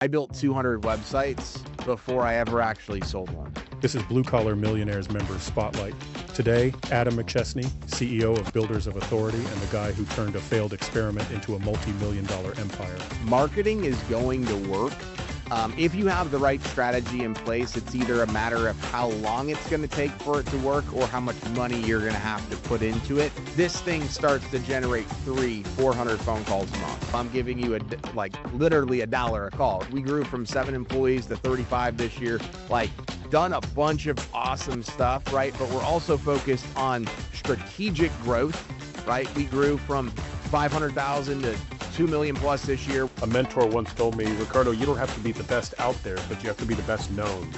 I built 200 websites before I ever actually sold one. This is Blue Collar Millionaires Members Spotlight. Today, Adam McChesney, CEO of Builders of Authority and the guy who turned a failed experiment into a multi-million-dollar empire. Marketing is going to work. If you have the right strategy in place, it's either a matter of how long it's going to take for it to work or how much money you're going to have to put into it. This thing starts to generate 400 phone calls a month. I'm giving you literally $1 a call. We grew from 7 employees to 35 this year, done a bunch of awesome stuff, right? But we're also focused on strategic growth, right? We grew from 500,000 to 2 million plus this year. A mentor once told me, Ricardo, you don't have to be the best out there, but you have to be the best known.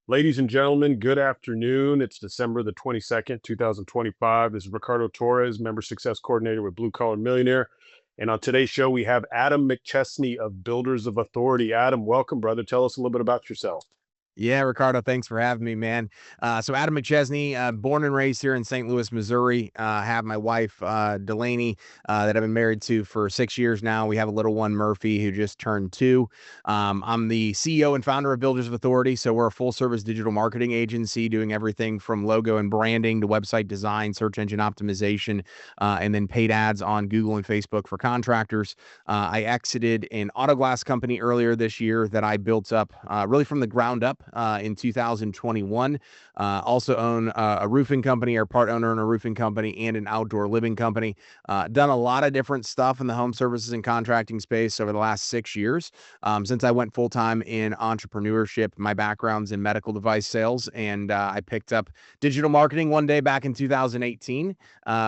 Ladies and gentlemen, good afternoon. It's December the 22nd, 2025. This is Ricardo Torres, Member Success Coordinator with Blue Collar Millionaire. And on today's show, we have Adam McChesney of Builders of Authority. Adam, welcome, brother. Tell us a little bit about yourself. Yeah, Ricardo, thanks for having me, man. So Adam McChesney, born and raised here in St. Louis, Missouri. Have my wife, Delaney, that I've been married to for 6 years now. We have a little one, Murphy, who just turned 2. I'm the CEO and founder of Builders of Authority. So we're a full service digital marketing agency doing everything from logo and branding to website design, search engine optimization, and then paid ads on Google and Facebook for contractors. I exited an auto glass company earlier this year that I built up really from the ground up. In 2021. Also own a roofing company, or part owner in a roofing company and an outdoor living company. Done a lot of different stuff in the home services and contracting space over the last 6 years. Since I went full-time in entrepreneurship, my background's in medical device sales, and I picked up digital marketing one day back in 2018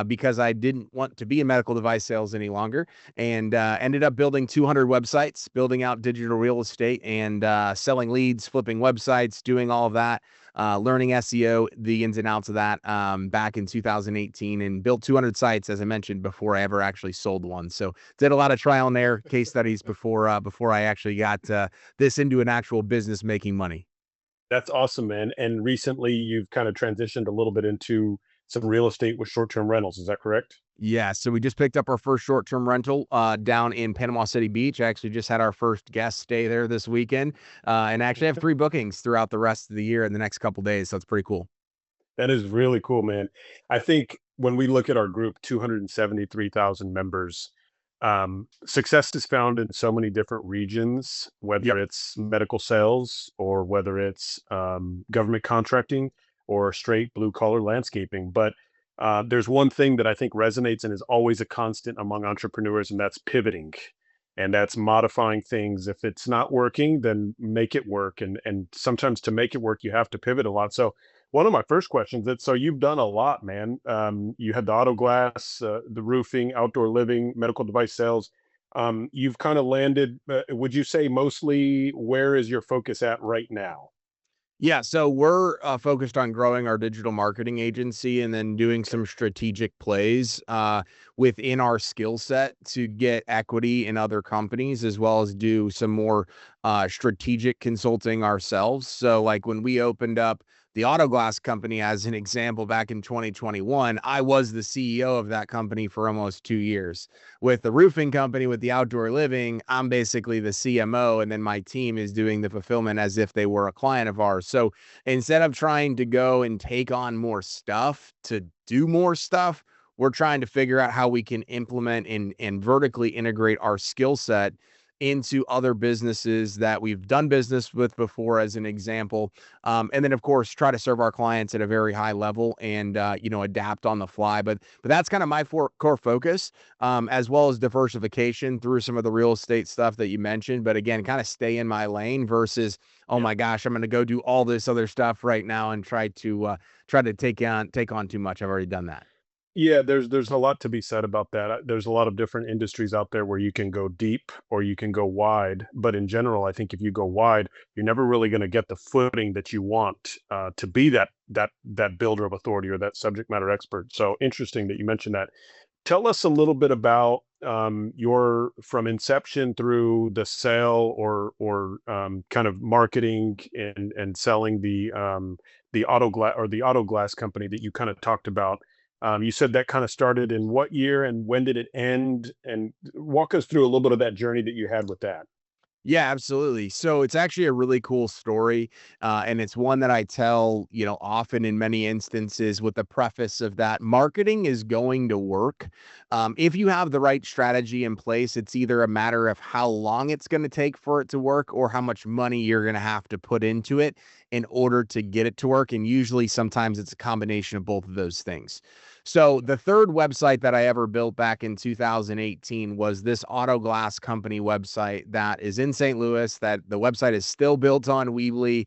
because I didn't want to be in medical device sales any longer, and ended up building 200 websites, building out digital real estate, and selling leads, flipping websites, doing all of that, learning SEO, the ins and outs of that back in 2018, and built 200 sites, as I mentioned, before I ever actually sold one. So did a lot of trial and error case studies before I actually got this into an actual business making money. That's awesome, man. And recently you've kind of transitioned a little bit into some real estate with short-term rentals. Is that correct? Yeah, so we just picked up our first short-term rental down in Panama City Beach. I actually just had our first guest stay there this weekend, and actually have 3 bookings throughout the rest of the year in the next couple days. So it's pretty cool. That is really cool, man. I think when we look at our group, 273,000 members, success is found in so many different regions, whether Yep. it's medical sales or whether it's government contracting or straight blue collar landscaping. But there's one thing that I think resonates and is always a constant among entrepreneurs, and that's pivoting. And that's modifying things. If it's not working, then make it work. And sometimes to make it work, you have to pivot a lot. So one of my first questions is, so you've done a lot, man. You had the auto glass, the roofing, outdoor living, medical device sales. You've kind of landed, would you say mostly where is your focus at right now? Yeah, so we're focused on growing our digital marketing agency and then doing some strategic plays within our skill set to get equity in other companies, as well as do some more strategic consulting ourselves. So, like when we opened up the auto glass company, as an example, back in 2021, I was the CEO of that company for almost 2 years. With the roofing company, with the outdoor living, I'm basically the CMO, and then my team is doing the fulfillment as if they were a client of ours. So instead of trying to go and take on more stuff to do more stuff, we're trying to figure out how we can implement and vertically integrate our skill set into other businesses that we've done business with before, as an example. And then, of course, try to serve our clients at a very high level and, adapt on the fly. But that's kind of my core focus, as well as diversification through some of the real estate stuff that you mentioned. But again, kind of stay in my lane versus, oh Yeah. my gosh, I'm going to go do all this other stuff right now and try to take on too much. I've already done that. Yeah, there's a lot to be said about that. There's a lot of different industries out there where you can go deep or you can go wide. But in general, I think if you go wide, you're never really going to get the footing that you want to be that builder of authority or that subject matter expert. So interesting that you mentioned that. Tell us a little bit about your from inception through the sale or kind of marketing and selling the auto glass or the auto glass company that you kind of talked about. You said that kind of started in what year, and when did it end? And walk us through a little bit of that journey that you had with that. Yeah, absolutely. So it's actually a really cool story, and it's one that I tell, often in many instances with the preface of that marketing is going to work. If you have the right strategy in place, it's either a matter of how long it's going to take for it to work or how much money you're going to have to put into it in order to get it to work. And usually, sometimes it's a combination of both of those things. So the third website that I ever built back in 2018 was this auto glass company website that is in St. Louis. That the website is still built on Weebly,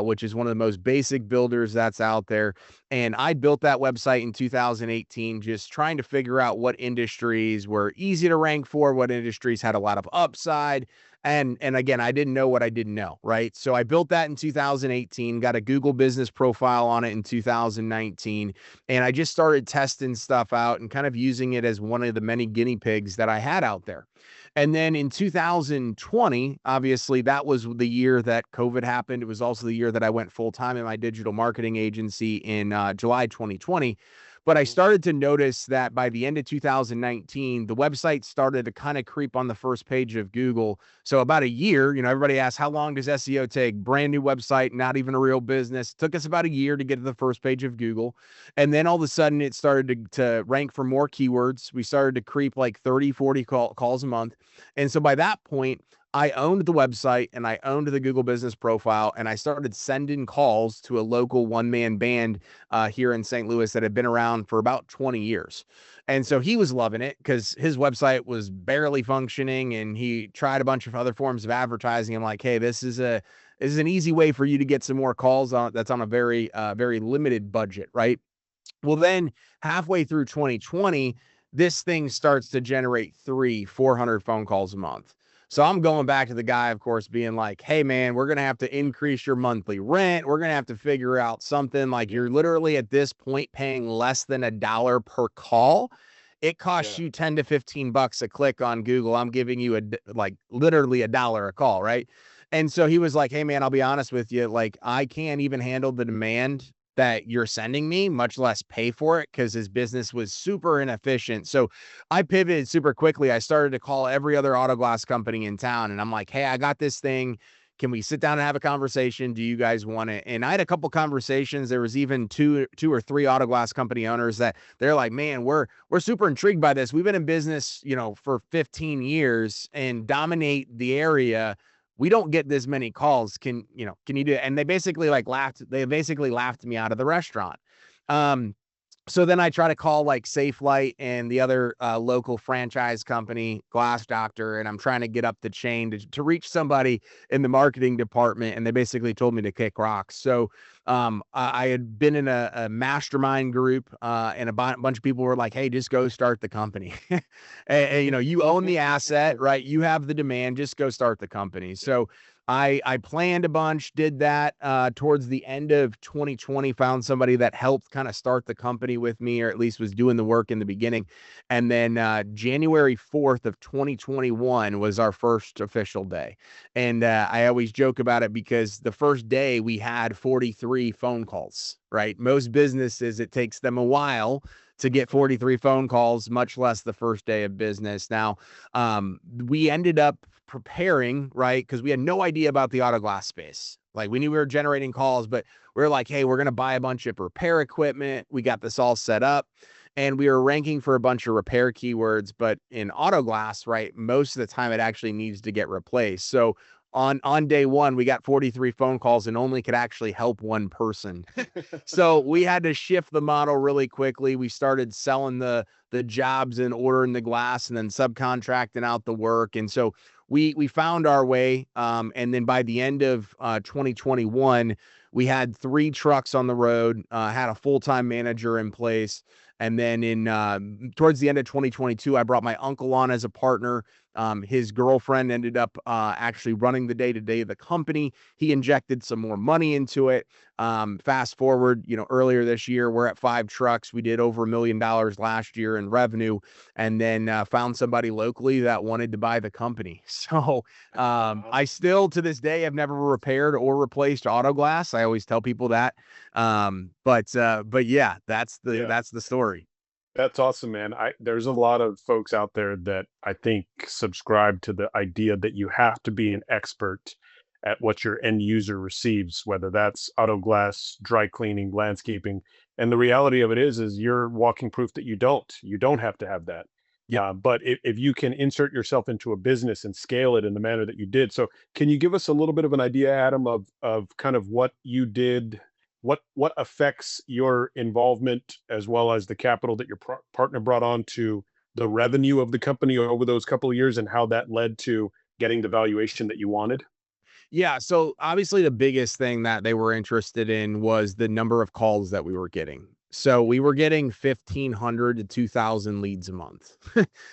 which is one of the most basic builders that's out there. And I built that website in 2018, just trying to figure out what industries were easy to rank for, what industries had a lot of upside. And again, I didn't know what I didn't know, right? So I built that in 2018, got a Google business profile on it in 2019, and I just started testing stuff out and kind of using it as one of the many guinea pigs that I had out there. And then in 2020, obviously, that was the year that COVID happened. It was also the year that I went full time in my digital marketing agency in July 2020. But I started to notice that by the end of 2019, the website started to kind of creep on the first page of Google. So about a year, everybody asks, how long does SEO take? Brand new website, not even a real business. It took us about a year to get to the first page of Google. And then all of a sudden it started to rank for more keywords. We started to creep like 30, 40 calls a month. And so by that point, I owned the website and I owned the Google business profile, and I started sending calls to a local one-man band here in St. Louis that had been around for about 20 years. And so he was loving it because his website was barely functioning, and he tried a bunch of other forms of advertising. I'm like, hey, this is an easy way for you to get some more calls on that's on a very limited budget, right? Well, then halfway through 2020, this thing starts to generate 400 phone calls a month. So I'm going back to the guy, of course, being like, hey, man, we're going to have to increase your monthly rent. We're going to have to figure out something. Like, you're literally at this point paying less than $1 per call. It costs Yeah. you 10 to 15 bucks a click on Google. I'm giving you like literally $1 a call, right? And so he was like, hey, man, I'll be honest with you. Like, I can't even handle the demand that you're sending me, much less pay for it, because his business was super inefficient. So I pivoted super quickly. I started to call every other auto glass company in town, and I'm like, hey, I got this thing. Can we sit down and have a conversation? Do you guys want it? And I had a couple conversations. There was even two or three auto glass company owners that they're like, man, we're super intrigued by this. We've been in business, for 15 years and dominate the area. We don't get this many calls. Can you do it? And they basically laughed me out of the restaurant. Um, so then I try to call like Safe Light and the other local franchise company, Glass Doctor, and I'm trying to get up the chain to reach somebody in the marketing department, and they basically told me to kick rocks. So I had been in a mastermind group, and a bunch of people were like, "Hey, just go start the company. and, you own the asset, right? You have the demand. Just go start the company." So I planned a bunch, did that towards the end of 2020, found somebody that helped kind of start the company with me, or at least was doing the work in the beginning. And then January 4th of 2021 was our first official day. And I always joke about it because the first day we had 43 phone calls, right? Most businesses, it takes them a while to get 43 phone calls, much less the first day of business. Now, we ended up preparing, right? Because we had no idea about the auto glass space. Like, we knew we were generating calls, but we are like, hey, we're going to buy a bunch of repair equipment. We got this all set up, and we were ranking for a bunch of repair keywords. But in auto glass, right, most of the time it actually needs to get replaced. So on day one, we got 43 phone calls and only could actually help one person. So we had to shift the model really quickly. We started selling the jobs and ordering the glass and then subcontracting out the work. And so we found our way. And then by the end of 2021, we had 3 trucks on the road, had a full-time manager in place. And then towards the end of 2022, I brought my uncle on as a partner. His girlfriend ended up actually running the day-to-day of the company. He injected some more money into it. Fast forward, earlier this year, we're at 5 trucks. We did over $1 million last year in revenue, and then found somebody locally that wanted to buy the company. So I still, to this day, have never repaired or replaced auto glass. I always tell people that. But yeah, that's the story. That's awesome, man. There's a lot of folks out there that I think subscribe to the idea that you have to be an expert at what your end user receives, whether that's auto glass, dry cleaning, landscaping. And the reality of it is you're walking proof that you don't. You don't have to have that. Yep. But if you can insert yourself into a business and scale it in the manner that you did, so can you give us a little bit of an idea, Adam, of kind of what you did, what affects your involvement as well as the capital that your partner brought on to the revenue of the company over those couple of years, and how that led to getting the valuation that you wanted? Yeah, so obviously the biggest thing that they were interested in was the number of calls that we were getting. So we were getting 1,500 to 2,000 leads a month.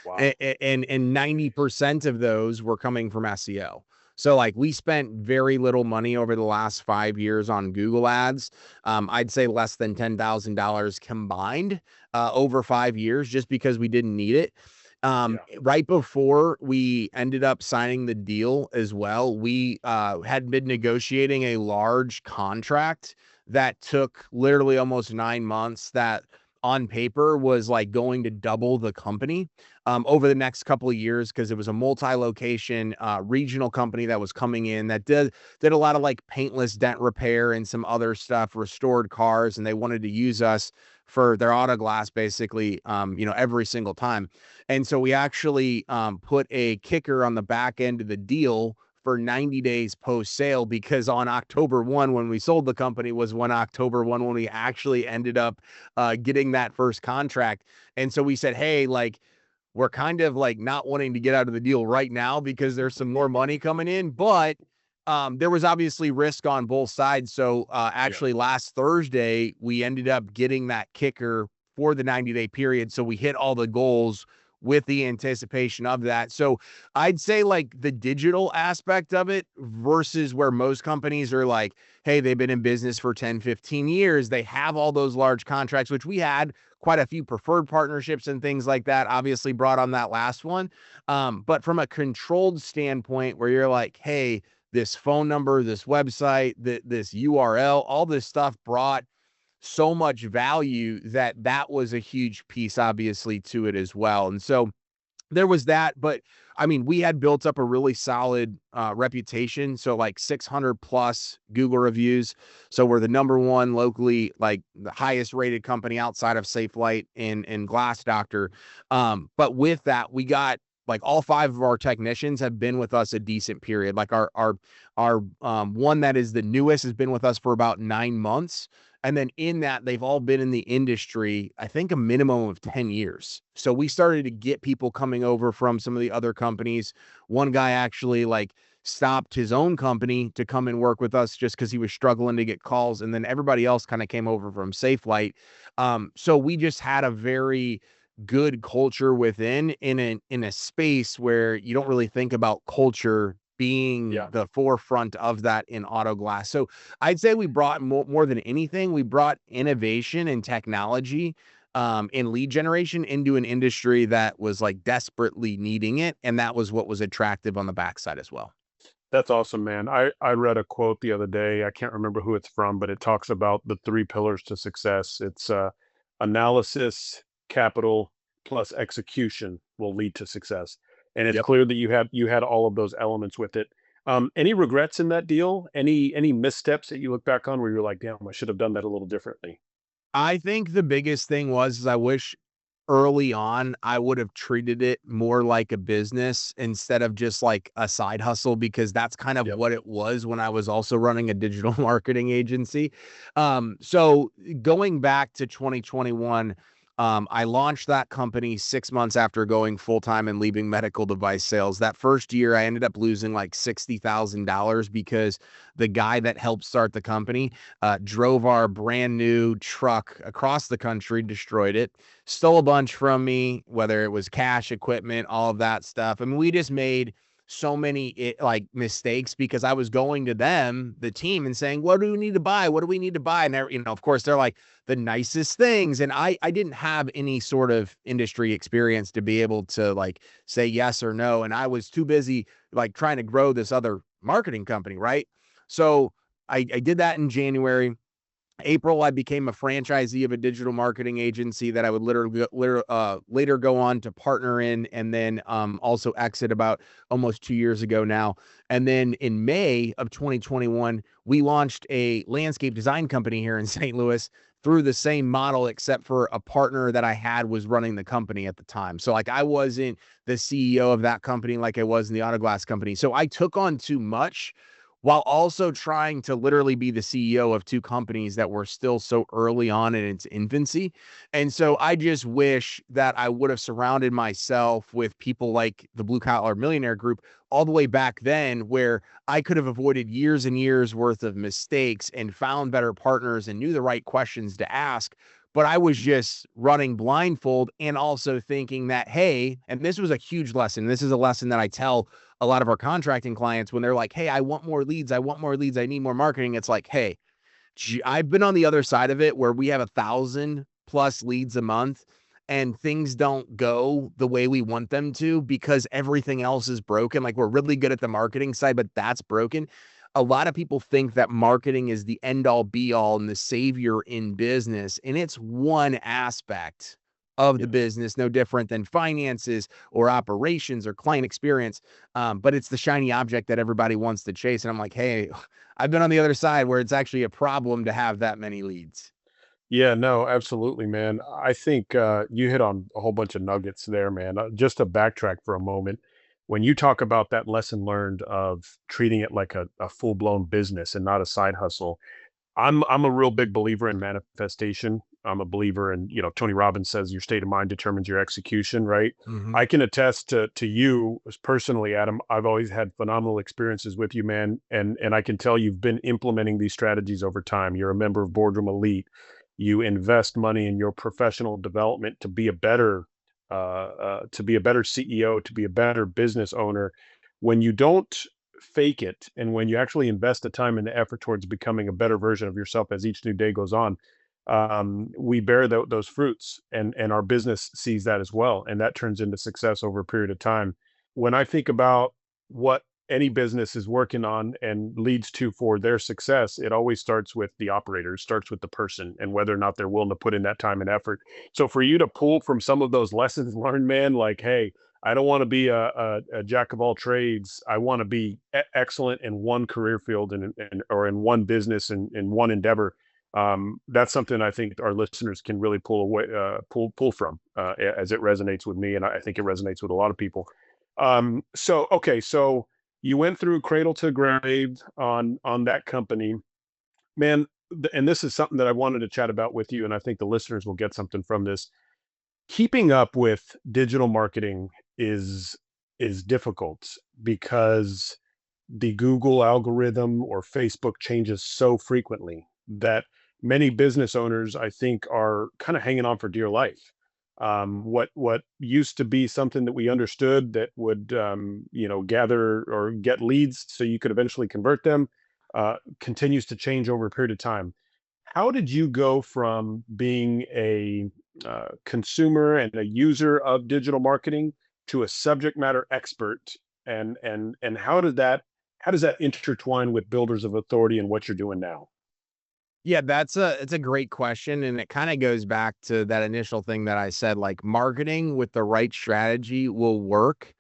Wow. And 90% of those were coming from SEO. So like we spent very little money over the last 5 years on Google ads. I'd say less than $10,000 combined over 5 years just because we didn't need it. Yeah. Right before we ended up signing the deal as well, we had been negotiating a large contract that took literally almost 9 months, that on paper was like going to double the company over the next couple of years, because it was a multi-location regional company that was coming in that did a lot of like paintless dent repair and some other stuff, restored cars, and they wanted to use us for their auto glass basically, every single time. And so we actually put a kicker on the back end of the deal for 90 days post sale, because on October 1, when we sold the company, was when October 1 when we actually ended up getting that first contract. And so we said, hey, like, we're kind of like not wanting to get out of the deal right now because there's some more money coming in, but there was obviously risk on both sides. So Yeah. actually last Thursday, we ended up getting that kicker for the 90-day period. So we hit all the goals with the anticipation of that. So I'd say like the digital aspect of it versus where most companies are like, hey, they've been in business for 10, 15 years. They have all those large contracts, which we had quite a few preferred partnerships and things like that, obviously brought on that last one. But from a controlled standpoint where you're like, hey, this phone number, this website, this URL, all this stuff brought so much value that that was a huge piece, obviously, to it as well. And so there was that, but I mean, we had built up a really solid reputation. So like 600 plus Google reviews. So we're the number one locally, like the highest rated company outside of SafeLight and Glass Doctor. But with that, we got like all five of our technicians have been with us a decent period. Like our one that is the newest has been with us for about 9 months. And then in that, they've all been in the industry, I think a minimum of 10 years. So we started to get people coming over from some of the other companies. One guy actually like stopped his own company to come and work with us just because he was struggling to get calls. And then everybody else kind of came over from SafeLight. So we just had a very good culture within in a space where you don't really think about culture being Yeah. the forefront of that in auto glass. So I'd say we brought more than anything, we brought innovation and technology in lead generation into an industry that was like desperately needing it. And that was what was attractive on the backside as well. That's awesome, man. I read a quote the other day. I can't remember who it's from, but it talks about the three pillars to success. It's analysis, capital, plus execution will lead to success. And it's Yep. clear that you had all of those elements with it. Any regrets in that deal? Any missteps that you look back on where you're like, damn, I should have done that a little differently? I think the biggest thing was is I wish early on I would have treated it more like a business instead of just like a side hustle, because that's kind of Yep. what it was when I was also running a digital marketing agency. So going back to 2021, I launched that company 6 months after going full time and leaving medical device sales. That first year, I ended up losing like $60,000 because the guy that helped start the company drove our brand new truck across the country, destroyed it, stole a bunch from me, whether it was cash, equipment, all of that stuff. I mean, we just made so many like mistakes because I was going to them, the team, and saying, "What do we need to buy? What do we need to buy?" And of course, they're like the nicest things, and I didn't have any sort of industry experience to be able to like say yes or no, and I was too busy like trying to grow this other marketing company, right? So I did that in January. April, I became a franchisee of a digital marketing agency that I would later go on to partner in, and then also exit about almost 2 years ago now. And then in May of 2021, we launched a landscape design company here in St. Louis through the same model, except for a partner that I had was running the company at the time. So like I wasn't the CEO of that company like I was in the auto glass company. So I took on too much while also trying to literally be the CEO of two companies that were still so early on in its infancy. And so I just wish that I would have surrounded myself with people like the Blue Collar Millionaire Group all the way back then, where I could have avoided years and years worth of mistakes and found better partners and knew the right questions to ask. But I was just running blindfold and also thinking that, hey, and this was a huge lesson. This is a lesson that I tell a lot of our contracting clients when they're like, hey, I want more leads. I want more leads. I need more marketing. It's like, hey, I've been on the other side of it where we have 1,000+ leads a month and things don't go the way we want them to because everything else is broken. Like we're really good at the marketing side, but that's broken. A lot of people think that marketing is the end all be all and the savior in business. And it's one aspect of the Yes. business, no different than finances or operations or client experience. But it's the shiny object that everybody wants to chase. And I'm like, hey, I've been on the other side where it's actually a problem to have that many leads. Yeah, no, absolutely, man. I think you hit on a whole bunch of nuggets there, man. Just to backtrack for a moment, when you talk about that lesson learned of treating it like a full-blown business and not a side hustle, I'm a real big believer in manifestation. I'm a believer in, Tony Robbins says your state of mind determines your execution, right? Mhm. I can attest to you personally, Adam. I've always had phenomenal experiences with you, man, and I can tell you've been implementing these strategies over time. You're a member of Boardroom Elite. You invest money in your professional development to be a better CEO, to be a better business owner. When you don't fake it, and when you actually invest the time and the effort towards becoming a better version of yourself as each new day goes on, we bear those fruits, and our business sees that as well, and that turns into success over a period of time. When I think about what any business is working on and leads to for their success, it always starts with the operator, it starts with the person, and whether or not they're willing to put in that time and effort. So for you to pull from some of those lessons learned, man, like, hey, I don't want to be a jack of all trades. I want to be excellent in one career field and or in one business and in one endeavor. That's something I think our listeners can really pull away, pull from, as it resonates with me, and I think it resonates with a lot of people. So okay, so you went through cradle to grave on that company, man. And this is something that I wanted to chat about with you, and I think the listeners will get something from this. Keeping up with digital marketing is is difficult because the Google algorithm or Facebook changes so frequently that many business owners, I think, are kind of hanging on for dear life. What used to be something that we understood that would gather or get leads so you could eventually convert them continues to change over a period of time. How did you go from being a consumer and a user of digital marketing to a subject matter expert, and how does that intertwine with builders of authority and what you're doing now? Yeah, it's a great question, and it kinda goes back to that initial thing that I said, like, marketing with the right strategy will work.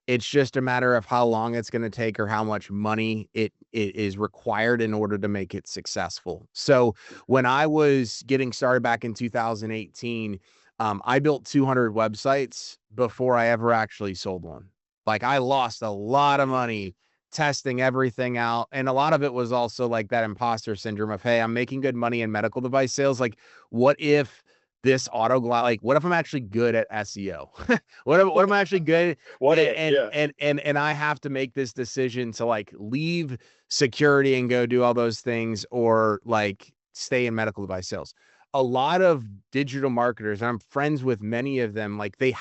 It's just a matter of how long it's gonna take or how much money it is required in order to make it successful. So, when I was getting started back in 2018, I built 200 websites before I ever actually sold one. Like, I lost a lot of money testing everything out, and a lot of it was also, like, that imposter syndrome of, "Hey, I'm making good money in medical device sales, like, what if this what if I'm actually good at SEO? What if I'm actually good What if? and Yeah. and I have to make this decision to, like, leave security and go do all those things or, like, stay in medical device sales." A lot of digital marketers, and I'm friends with many of them, like, they've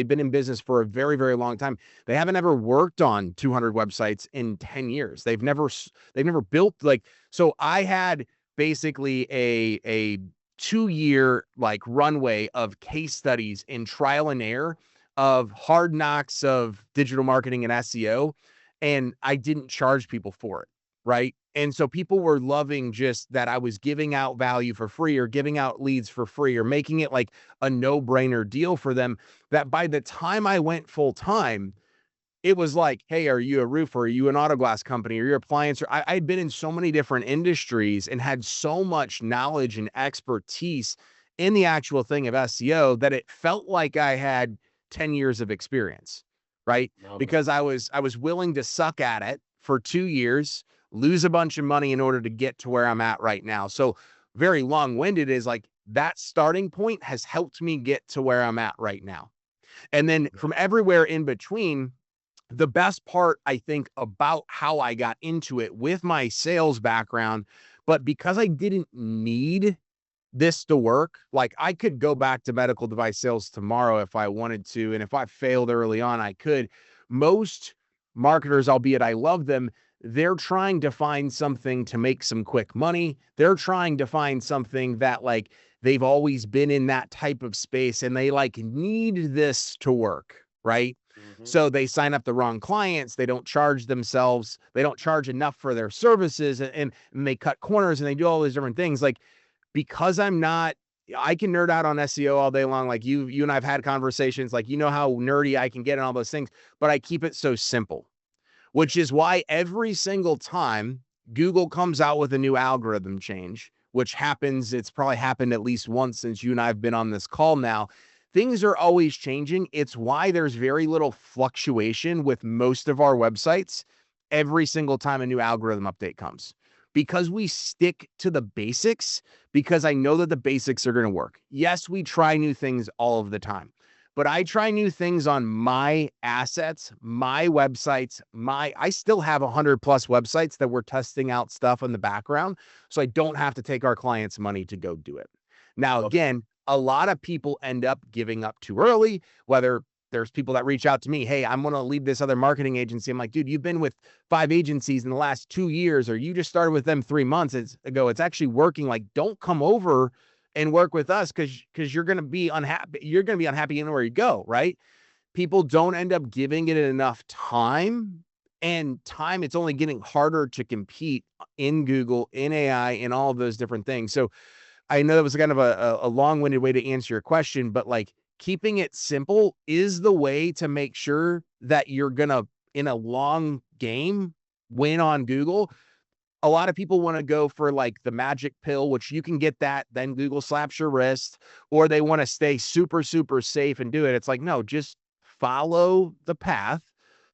been in business for a very, very long time. They haven't ever worked on 200 websites in 10 years. They've never built, like, so I had basically a 2-year, like, runway of case studies in trial and error of hard knocks of digital marketing and SEO, and I didn't charge people for it, right? And so people were loving just that I was giving out value for free or giving out leads for free or making it like a no-brainer deal for them, that by the time I went full time, it was like, hey, are you a roofer? Are you an auto glass company? Are you appliance? I'd been in so many different industries and had so much knowledge and expertise in the actual thing of SEO that it felt like I had 10 years of experience, right? Love it. Because I was willing to suck at it for 2 years, lose a bunch of money in order to get to where I'm at right now. So very long-winded is like that starting point has helped me get to where I'm at right now. And then from everywhere in between, the best part, I think, about how I got into it with my sales background, but because I didn't need this to work, like I could go back to medical device sales tomorrow if I wanted to. And if I failed early on, I could. Most marketers, albeit I love them, they're trying to find something to make some quick money. They're trying to find something that like they've always been in that type of space and they like need this to work, right? Mhm. So they sign up the wrong clients. They don't charge themselves. They don't charge enough for their services and they cut corners and they do all these different things. Like because I'm not, I can nerd out on SEO all day long. Like you and I've had conversations, like, you know how nerdy I can get and all those things, but I keep it so simple, which is why every single time Google comes out with a new algorithm change, which happens, it's probably happened at least once since you and I have been on this call now. Things are always changing. It's why there's very little fluctuation with most of our websites every single time a new algorithm update comes. Because we stick to the basics, because I know that the basics are going to work. Yes, we try new things all of the time, but I try new things on my assets, my websites, I still have 100 plus websites that we're testing out stuff in the background. So I don't have to take our clients' money to go do it. Now, Love it. again, a lot of people end up giving up too early, whether there's people that reach out to me, hey, I'm going to leave this other marketing agency. I'm like, dude, you've been with 5 agencies in the last 2 years, or you just started with them 3 months ago. It's actually working. Like, don't come over and work with us because you're going to be unhappy. You're going to be unhappy anywhere you go, right? People don't end up giving it enough time, and time, it's only getting harder to compete in Google, in AI, in all of those different things. So I know that was kind of a long-winded way to answer your question, but like keeping it simple is the way to make sure that you're gonna, in a long game, win on Google. A lot of people want to go for like the magic pill, which you can get that, then Google slaps your wrist, or they want to stay super, super safe and do it. It's like, no, just follow the path.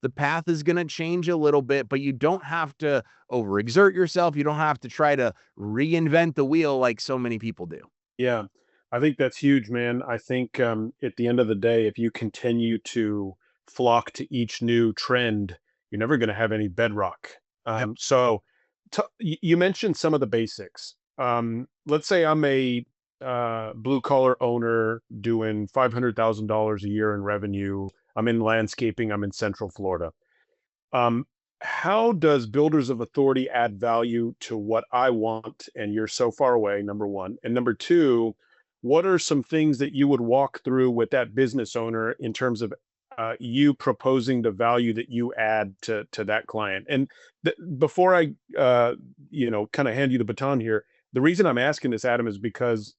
The path is going to change a little bit, but you don't have to overexert yourself. You don't have to try to reinvent the wheel like so many people do. Yeah, I think that's huge, man. I think at the end of the day, if you continue to flock to each new trend, you're never going to have any bedrock. Yep. You mentioned some of the basics. Let's say I'm a blue collar owner doing $500,000 a year in revenue. I'm in landscaping. I'm in Central Florida. Um, how does Builders of Authority add value to what I want? And you're so far away, number one. And number two, what are some things that you would walk through with that business owner in terms of you proposing the value that you add to that client? And before I, kind of hand you the baton here, the reason I'm asking this, Adam, is because,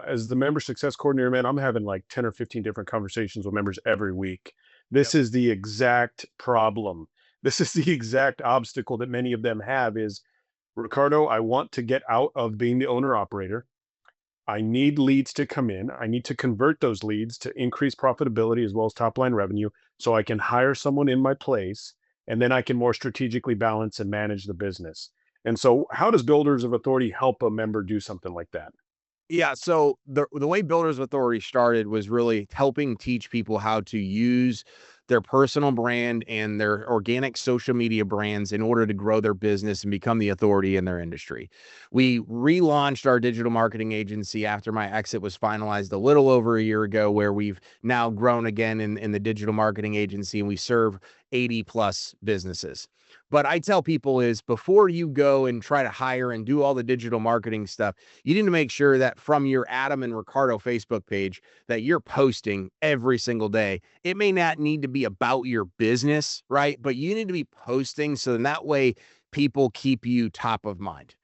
as the member success coordinator, man, I'm having like 10 or 15 different conversations with members every week. This Yep. is the exact problem. This is the exact obstacle that many of them have is, Ricardo, I want to get out of being the owner operator. I need leads to come in. I need to convert those leads to increase profitability as well as top line revenue so I can hire someone in my place and then I can more strategically balance and manage the business. And so how does Builders of Authority help a member do something like that? Yeah, so the way Builders Authority started was really helping teach people how to use their personal brand and their organic social media brands in order to grow their business and become the authority in their industry. We relaunched our digital marketing agency after my exit was finalized a little over a year ago, where we've now grown again in the digital marketing agency, and we serve 80 plus businesses. But I tell people is before you go and try to hire and do all the digital marketing stuff, you need to make sure that from your Adam and Ricardo Facebook page that you're posting every single day. It may not need to be about your business, right? But you need to be posting so then that way people keep you top of mind.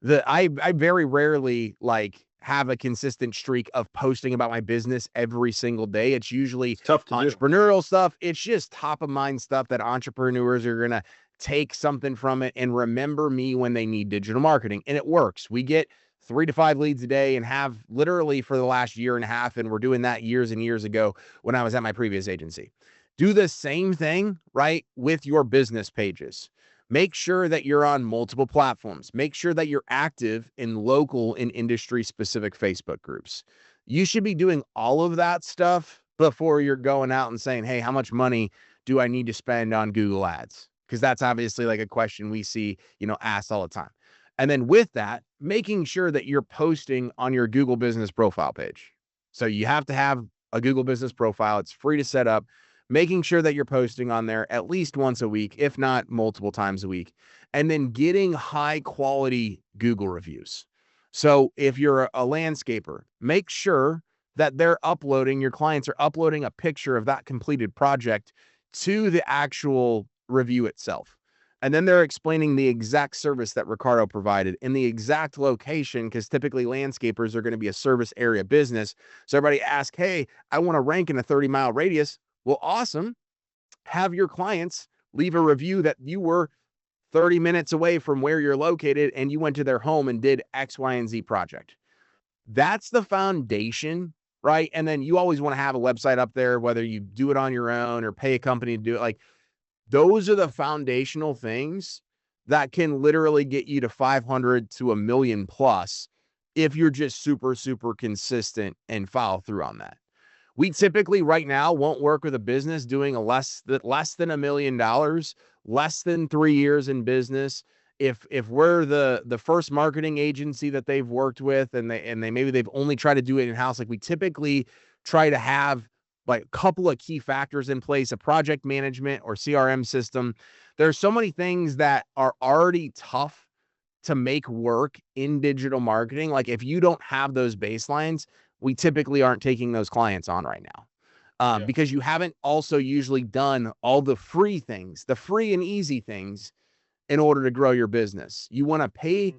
I very rarely like have a consistent streak of posting about my business every single day. It's usually It's tough to do. entrepreneurial stuff. It's just top of mind stuff that entrepreneurs are going to take something from it and remember me when they need digital marketing. And it works. We get 3 to 5 leads a day and have literally for the last year and a half. And we're doing that years and years ago when I was at my previous agency. Do the same thing, right, with your business pages. Make sure that you're on multiple platforms. Make sure that you're active in local and industry specific Facebook groups. You should be doing all of that stuff before you're going out and saying, hey, how much money do I need to spend on Google ads? Because that's obviously like a question we see, asked all the time. And then with that, making sure that you're posting on your Google business profile page. So you have to have a Google business profile. It's free to set up. Making sure that you're posting on there at least once a week, if not multiple times a week, and then getting high quality Google reviews. So if you're a landscaper, make sure that your clients are uploading a picture of that completed project to the actual review itself. And then they're explaining the exact service that Ricardo provided in the exact location, because typically landscapers are going to be a service area business. So everybody asks, hey, I want to rank in a 30-mile radius. Well, awesome. Have your clients leave a review that you were 30 minutes away from where you're located and you went to their home and did X, Y, and Z project. That's the foundation, right? And then you always want to have a website up there, whether you do it on your own or pay a company to do it. Like, those are the foundational things that can literally get you to 500 to $1 million plus if you're just super, super consistent and follow through on that. We typically right now won't work with a business doing less than $1 million, less than 3 years in business. If we're the first marketing agency that they've worked with and they maybe they've only tried to do it in-house, like we typically try to have like a couple of key factors in place, a project management or CRM system. There's so many things that are already tough to make work in digital marketing. Like if you don't have those baselines, we typically aren't taking those clients on right now because you haven't also usually done all the free things, the free and easy things in order to grow your business. You want to pay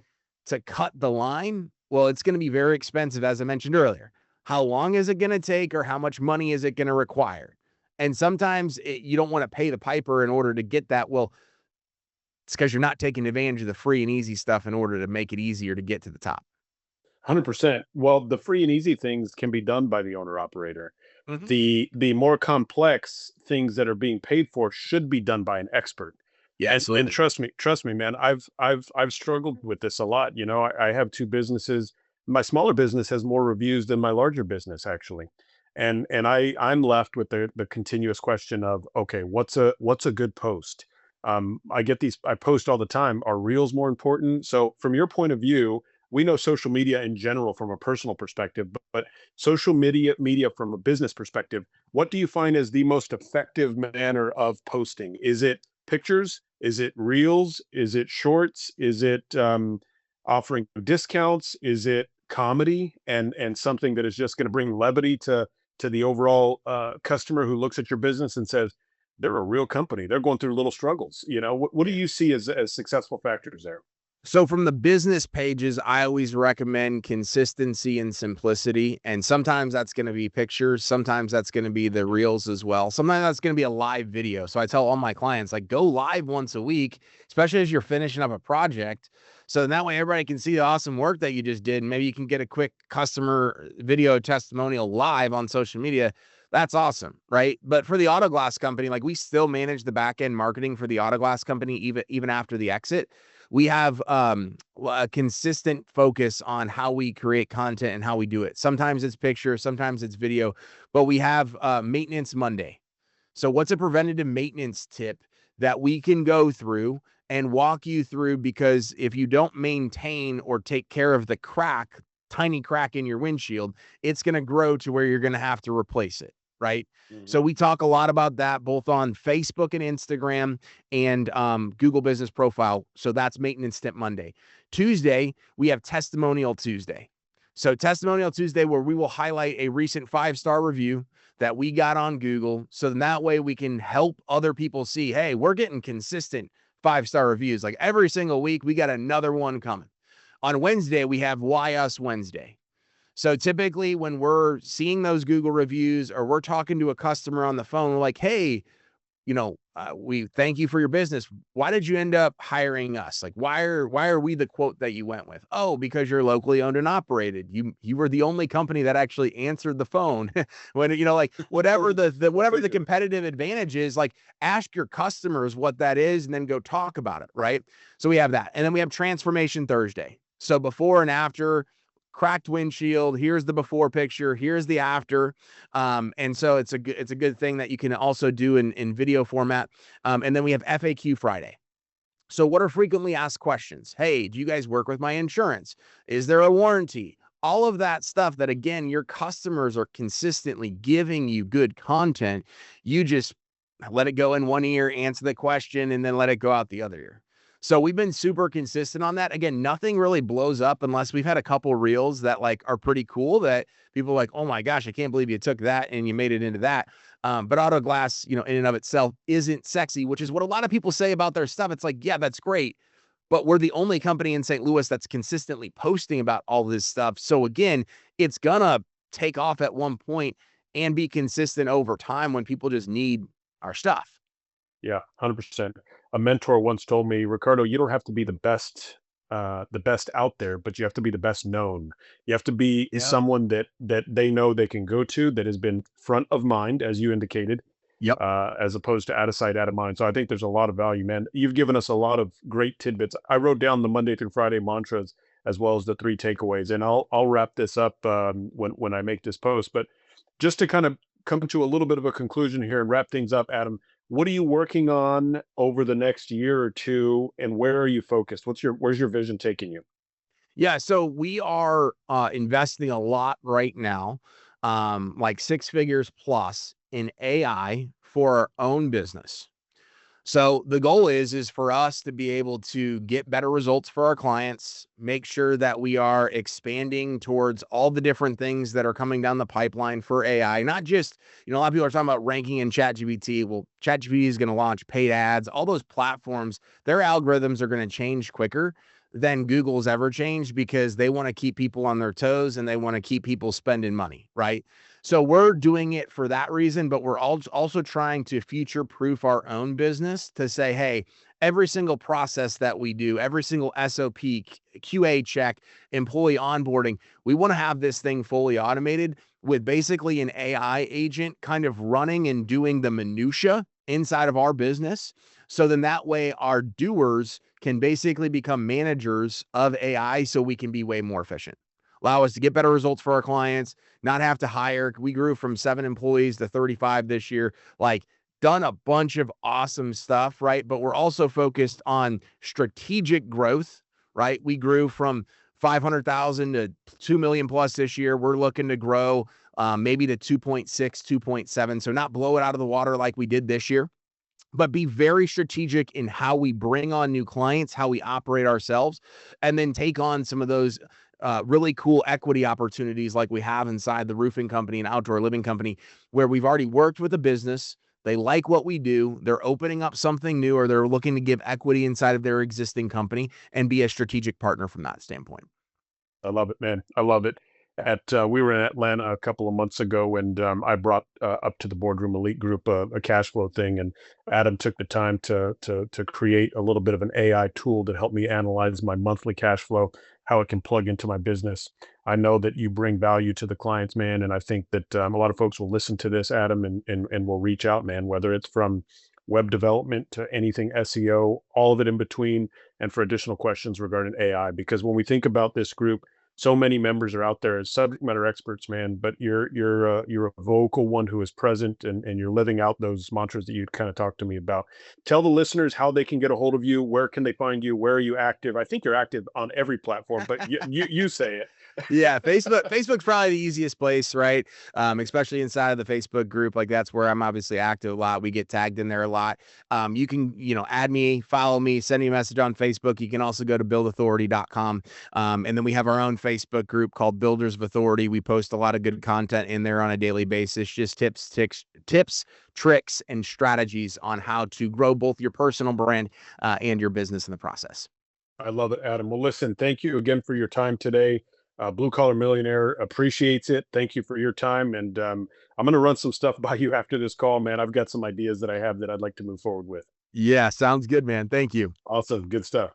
to cut the line. Well, it's going to be very expensive, as I mentioned earlier. How long is it going to take or how much money is it going to require? And sometimes you don't want to pay the piper in order to get that. Well, it's because you're not taking advantage of the free and easy stuff in order to make it easier to get to the top. 100%. Well, the free and easy things can be done by the owner operator. Mm-hmm. The more complex things that are being paid for should be done by an expert. Yeah, and trust me, man. I've struggled with this a lot. I have 2 businesses. My smaller business has more reviews than my larger business, actually, and I'm left with the continuous question of, okay, what's a good post? I get these. I post all the time. Are reels more important? So, from your point of view, we know social media in general from a personal perspective, but social media from a business perspective, what do you find is the most effective manner of posting? Is it pictures? Is it reels? Is it shorts? Is it offering discounts? Is it comedy and something that is just going to bring levity to the overall customer who looks at your business and says, they're a real company. They're going through little struggles. What do you see as successful factors there? So from the business pages, I always recommend consistency and simplicity. And sometimes that's going to be pictures. Sometimes that's going to be the reels as well. Sometimes that's going to be a live video. So I tell all my clients, like, go live once a week, especially as you're finishing up a project. So that way everybody can see the awesome work that you just did. And maybe you can get a quick customer video testimonial live on social media. That's awesome, right? But for the auto glass company, like we still manage the back end marketing for the auto glass company, even after the exit. We have a consistent focus on how we create content and how we do it. Sometimes it's picture, sometimes it's video, but we have Maintenance Monday. So what's a preventative maintenance tip that we can go through and walk you through? Because if you don't maintain or take care of the tiny crack in your windshield, it's going to grow to where you're going to have to replace it. Right. Mm-hmm. So we talk a lot about that both on Facebook and Instagram and Google Business Profile. So that's Maintenance Tip Monday. Tuesday, we have Testimonial Tuesday. So Testimonial Tuesday, where we will highlight a recent 5-star review that we got on Google. So then that way we can help other people see, hey, we're getting consistent 5-star reviews. Like every single week, we got another one coming. On Wednesday, we have Why Us Wednesday. So typically when we're seeing those Google reviews or we're talking to a customer on the phone, we're like, hey, we thank you for your business. Why did you end up hiring us? Like, why are we the quote that you went with? Oh, because you're locally owned and operated. You were the only company that actually answered the phone when, like whatever the competitive advantage is, like ask your customers what that is and then go talk about it. Right. So we have that. And then we have Transformation Thursday. So before and after, cracked windshield, here's the before picture, here's the after. And so it's a good thing that you can also do in video format. And then we have FAQ Friday. So what are frequently asked questions? Hey, do you guys work with my insurance? Is there a warranty? All of that stuff that, again, your customers are consistently giving you good content. You just let it go in one ear, answer the question, and then let it go out the other ear. So we've been super consistent on that. Again, nothing really blows up unless we've had a couple reels that like are pretty cool that people are like, oh my gosh, I can't believe you took that and you made it into that. But auto glass, in and of itself isn't sexy, which is what a lot of people say about their stuff. It's like, yeah, that's great. But we're the only company in St. Louis that's consistently posting about all this stuff. So again, it's gonna take off at one point and be consistent over time when people just need our stuff. Yeah, 100%. A mentor once told me, Ricardo, you don't have to be the best out there, but you have to be the best known. You have to be Yeah. someone that they know they can go to, that has been front of mind, as you indicated, Yep. as opposed to out of sight, out of mind. So I think there's a lot of value, man. You've given us a lot of great tidbits. I wrote down the Monday through Friday mantras as well as the 3 takeaways, and I'll wrap this up when I make this post. But just to kind of come to a little bit of a conclusion here and wrap things up, Adam, what are you working on over the next year or two, and where are you focused? Where's your vision taking you? Yeah, so we are investing a lot right now, like 6 figures plus in AI for our own business. So the goal is for us to be able to get better results for our clients, make sure that we are expanding towards all the different things that are coming down the pipeline for AI. Not just, a lot of people are talking about ranking in ChatGPT. Well, ChatGPT is going to launch paid ads. All those platforms, their algorithms are going to change quicker than Google's ever changed because they want to keep people on their toes and they want to keep people spending money, right? So we're doing it for that reason, but we're also trying to future proof our own business to say, hey, every single process that we do, every single SOP, QA check, employee onboarding, we want to have this thing fully automated with basically an AI agent kind of running and doing the minutia inside of our business. So then that way our doers can basically become managers of AI so we can be way more efficient. Allow us to get better results for our clients, not have to hire. We grew from 7 employees to 35 this year, like done a bunch of awesome stuff, right? But we're also focused on strategic growth, right? We grew from 500,000 to 2 million plus this year. We're looking to grow maybe to 2.6, 2.7. So not blow it out of the water like we did this year, but be very strategic in how we bring on new clients, how we operate ourselves, and then take on some of those really cool equity opportunities like we have inside the roofing company and outdoor living company, where we've already worked with a business. They like what we do. They're opening up something new, or they're looking to give equity inside of their existing company and be a strategic partner from that standpoint. I love it, man. I love it. We were in Atlanta a couple of months ago, and I brought up to the Boardroom Elite Group a cash flow thing, and Adam took the time to create a little bit of an AI tool that helped me analyze my monthly cash flow, how it can plug into my business. I know that you bring value to the clients, man, and I think that a lot of folks will listen to this, Adam, and will reach out, man, whether it's from web development to anything SEO, all of it in between, and for additional questions regarding AI. Because when we think about this group, so many members are out there as subject matter experts, man, but you're a vocal one who is present, and you're living out those mantras that you kind of talked to me about. Tell the listeners how they can get a hold of you. Where can they find you? Where are you active? I think you're active on every platform, but you say it. Yeah, Facebook's probably the easiest place, right? Especially inside of the Facebook group. Like that's where I'm obviously active a lot. We get tagged in there a lot. You can, add me, follow me, send me a message on Facebook. You can also go to buildauthority.com. And then we have our own Facebook group called Builders of Authority. We post a lot of good content in there on a daily basis, just tips, tricks, and strategies on how to grow both your personal brand and your business in the process. I love it, Adam. Well, listen, thank you again for your time today. Blue Collar Millionaire appreciates it. Thank you for your time. And I'm going to run some stuff by you after this call, man. I've got some ideas that I have that I'd like to move forward with. Yeah, sounds good, man. Thank you. Awesome. Good stuff.